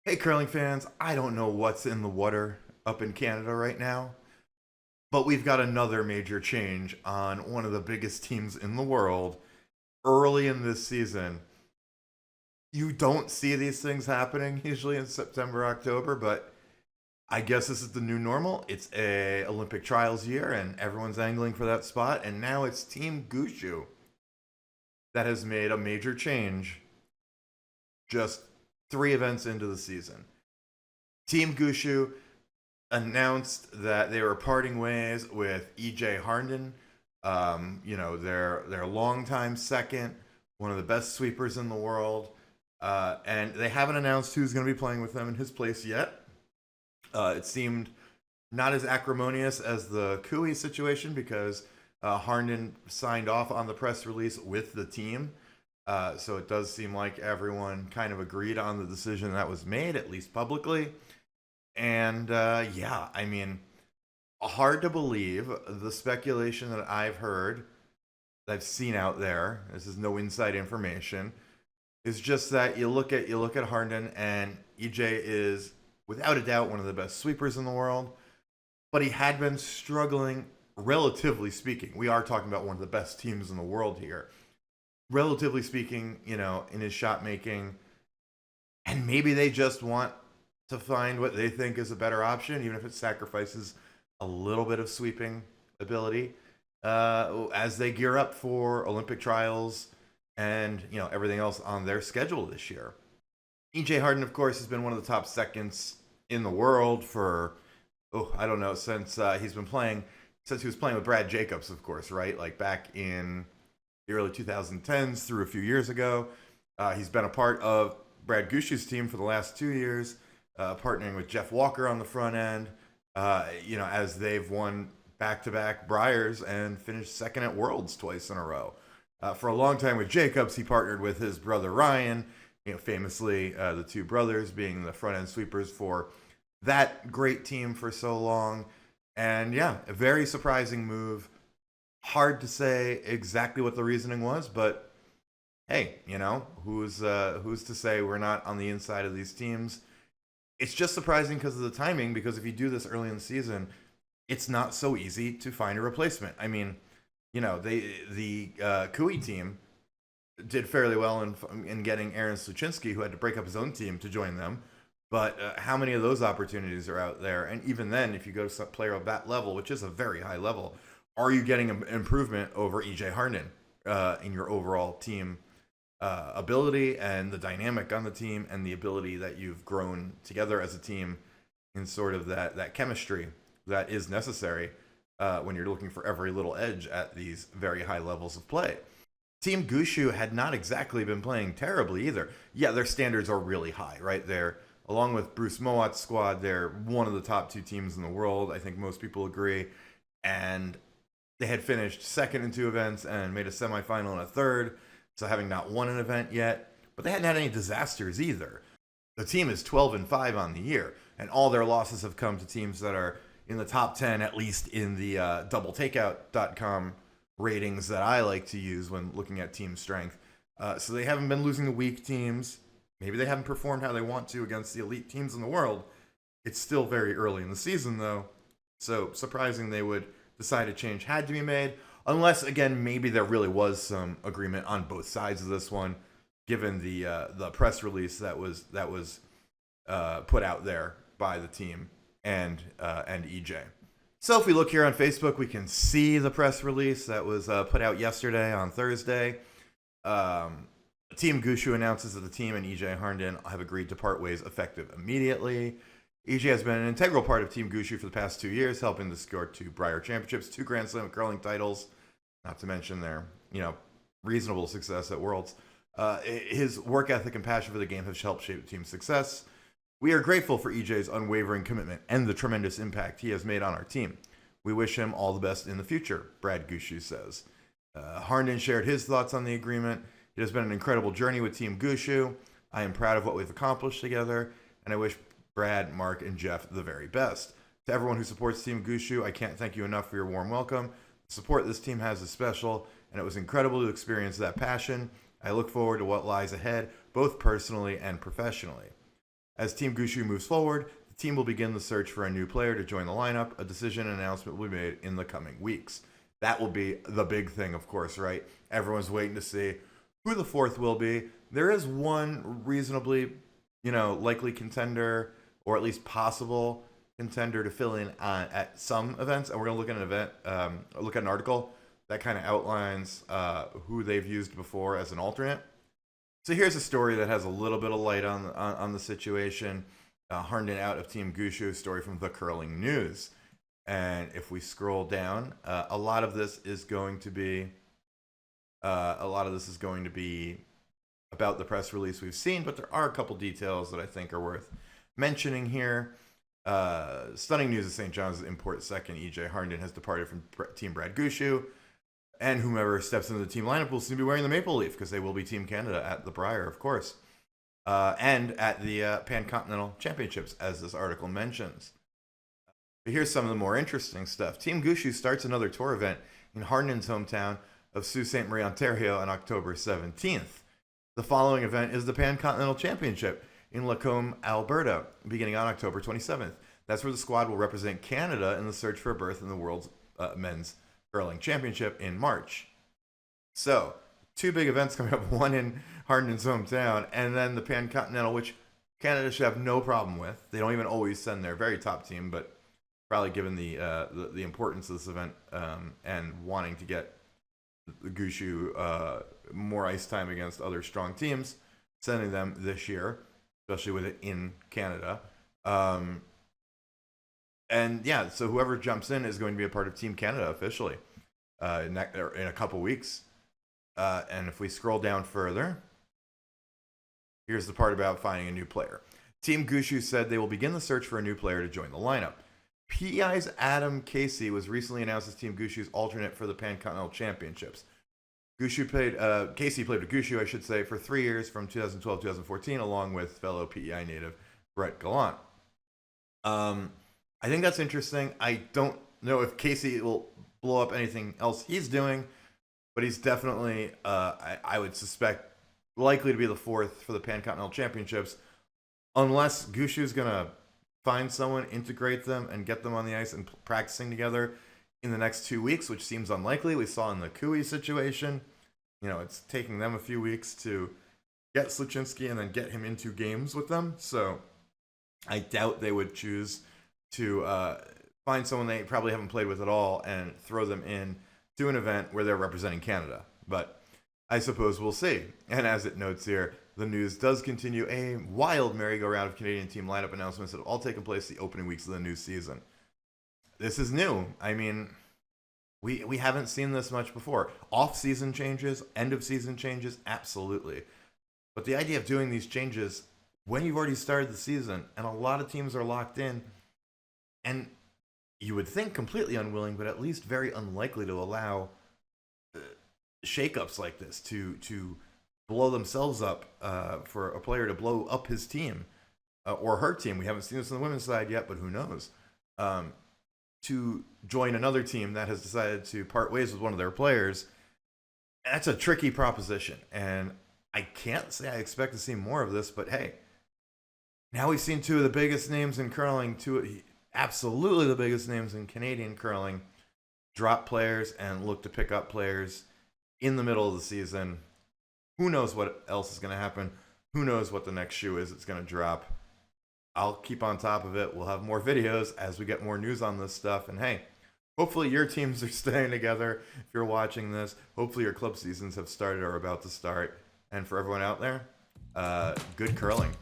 Hey, curling fans, I don't know what's in the water up in Canada right now, but we've got another major change on one of the biggest teams in the world early in this season. You don't see these things happening usually in September, October, but I guess this is the new normal. It's a Olympic trials year and everyone's angling for that spot, and now it's Team Gushue that has made a major change just 3 events into the season. Team Gushue announced that they were parting ways with EJ Harnden. Their longtime second, one of the best sweepers in the world, and they haven't announced who's going to be playing with them in his place yet. It seemed not as acrimonious as the Cooey situation because Harnden signed off on the press release with the team. So it does seem like everyone kind of agreed on the decision that was made, at least publicly. And yeah, I mean, hard to believe the speculation that I've heard, that I've seen out there. This is no inside information. Is just that you look at Harden, and EJ is without a doubt one of the best sweepers in the world, but he had been struggling, relatively speaking. We are talking about one of the best teams in the world here. Relatively speaking, in his shot making, and maybe they just want to find what they think is a better option, even if it sacrifices a little bit of sweeping ability as they gear up for Olympic trials and everything else on their schedule this year. EJ Harden, of course, has been one of the top seconds in the world for I don't know, since he was playing with Brad Jacobs, of course, right? Like back in the early 2010s through a few years ago. He's been a part of Brad Gushue's team for the last 2 years, partnering with Jeff Walker on the front end. As they've won back-to-back Briars and finished second at Worlds twice in a row. For a long time with Jacobs, he partnered with his brother Ryan. Famously, the two brothers being the front end sweepers for that great team for so long. And yeah, a very surprising move. Hard to say exactly what the reasoning was, but hey, who's to say we're not on the inside of these teams? It's just surprising because of the timing. Because if you do this early in the season, it's not so easy to find a replacement. I mean, the Kui team did fairly well in getting Aaron Sluchinski, who had to break up his own team to join them. But how many of those opportunities are out there? And even then, if you go to some player of that level, which is a very high level, are you getting an improvement over EJ Harden in your overall team ability and the dynamic on the team and the ability that you've grown together as a team in sort of that chemistry that is necessary when you're looking for every little edge at these very high levels of play? Team Gushue had not exactly been playing terribly either. Yeah, their standards are really high, right? They're, along with Bruce Mowat's squad, they're one of the top two teams in the world. I think most people agree. And they had finished second in 2 events and made a semifinal in a third, so having not won an event yet. But they hadn't had any disasters either. The team is 12-5 on the year, and all their losses have come to teams that are in the top 10, at least in the doubletakeout.com ratings that I like to use when looking at team strength. So they haven't been losing to weak teams. Maybe they haven't performed how they want to against the elite teams in the world. It's still very early in the season, though. So surprising they would decide a change had to be made. Unless, again, maybe there really was some agreement on both sides of this one, given the press release that was put out there by the team and EJ. So if we look here on Facebook, we can see the press release that was put out yesterday on Thursday. Team Gushue announces that the team and EJ Harden have agreed to part ways effective immediately. EJ has been an integral part of Team Gushue for the past 2 years, helping to score 2 Briar championships, 2 Grand Slam curling titles, not to mention their reasonable success at Worlds. His work ethic and passion for the game have helped shape the team's success. We are grateful for EJ's unwavering commitment and the tremendous impact he has made on our team. We wish him all the best in the future, Brad Gushue says. Harnden shared his thoughts on the agreement. It has been an incredible journey with Team Gushue. I am proud of what we've accomplished together, and I wish Brad, Mark, and Jeff the very best. To everyone who supports Team Gushue, I can't thank you enough for your warm welcome. The support this team has is special, and it was incredible to experience that passion. I look forward to what lies ahead, both personally and professionally. As Team Gushue moves forward, the team will begin the search for a new player to join the lineup. A decision and announcement will be made in the coming weeks. That will be the big thing, of course, right? Everyone's waiting to see who the fourth will be. There is one reasonably, likely contender, or at least possible contender to fill in at some events, and we're gonna look at an article that kind of outlines who they've used before as an alternate. So here's a story that has a little bit of light on the situation. Harnden out of Team Gushue, story from The Curling News. And if we scroll down, a lot of this is going to be about the press release we've seen, but there are a couple details that I think are worth mentioning here. Stunning news of St. John's import second EJ Harden has departed from Team Brad Gushue. And whomever steps into the team lineup will soon be wearing the maple leaf, because they will be Team Canada at the Brier, of course. And at the Pan-Continental Championships, as this article mentions. But here's some of the more interesting stuff. Team Gushue starts another tour event in Harden's hometown of Sault Ste. Marie, Ontario on October 17th. The following event is the Pan-Continental Championship in Lacombe, Alberta, beginning on October 27th. That's where the squad will represent Canada in the search for a berth in the world's men's curling championship in March. So, two big events coming up, one in Harden's hometown, and then the Pan-Continental, which Canada should have no problem with. They don't even always send their very top team, but probably given the importance of this event and wanting to get the Gushue more ice time against other strong teams, sending them this year, especially with it in Canada. And yeah, so whoever jumps in is going to be a part of Team Canada officially in a couple weeks. And if we scroll down further, here's the part about finding a new player. Team Gushue said they will begin the search for a new player to join the lineup. PEI's Adam Casey was recently announced as Team Gushue's alternate for the Pan-Continental Championships. Casey played with Gushue, I should say, for 3 years from 2012-2014, along with fellow PEI native Brett Gallant. I think that's interesting. I don't know if Casey will blow up anything else he's doing, but he's definitely, I would suspect, likely to be the fourth for the Pan-Continental Championships, unless Gushue's going to find someone, integrate them, and get them on the ice and practicing together in the next 2 weeks, which seems unlikely. We saw in the Kui situation, it's taking them a few weeks to get Sluchinski and then get him into games with them. So I doubt they would choose to find someone they probably haven't played with at all and throw them in to an event where they're representing Canada. But I suppose we'll see. And as it notes here, the news does continue a wild merry-go-round of Canadian team lineup announcements that have all taken place the opening weeks of the new season. This is new. I mean, we haven't seen this much before. Off-season changes, end-of-season changes, absolutely. But the idea of doing these changes when you've already started the season and a lot of teams are locked in, and you would think completely unwilling, but at least very unlikely to allow shakeups like this to blow themselves up for a player to blow up his team or her team. We haven't seen this on the women's side yet, but who knows? To join another team that has decided to part ways with one of their players, that's a tricky proposition. And I can't say I expect to see more of this, but hey, now we've seen two of the biggest names in curling, absolutely the biggest names in Canadian curling, drop players and look to pick up players in the middle of the season. Who knows what else is going to happen? Who knows what the next shoe is it's going to drop? I'll keep on top of it. We'll have more videos as we get more news on this stuff. And hey, hopefully your teams are staying together if you're watching this. Hopefully your club seasons have started or are about to start. And for everyone out there, good curling.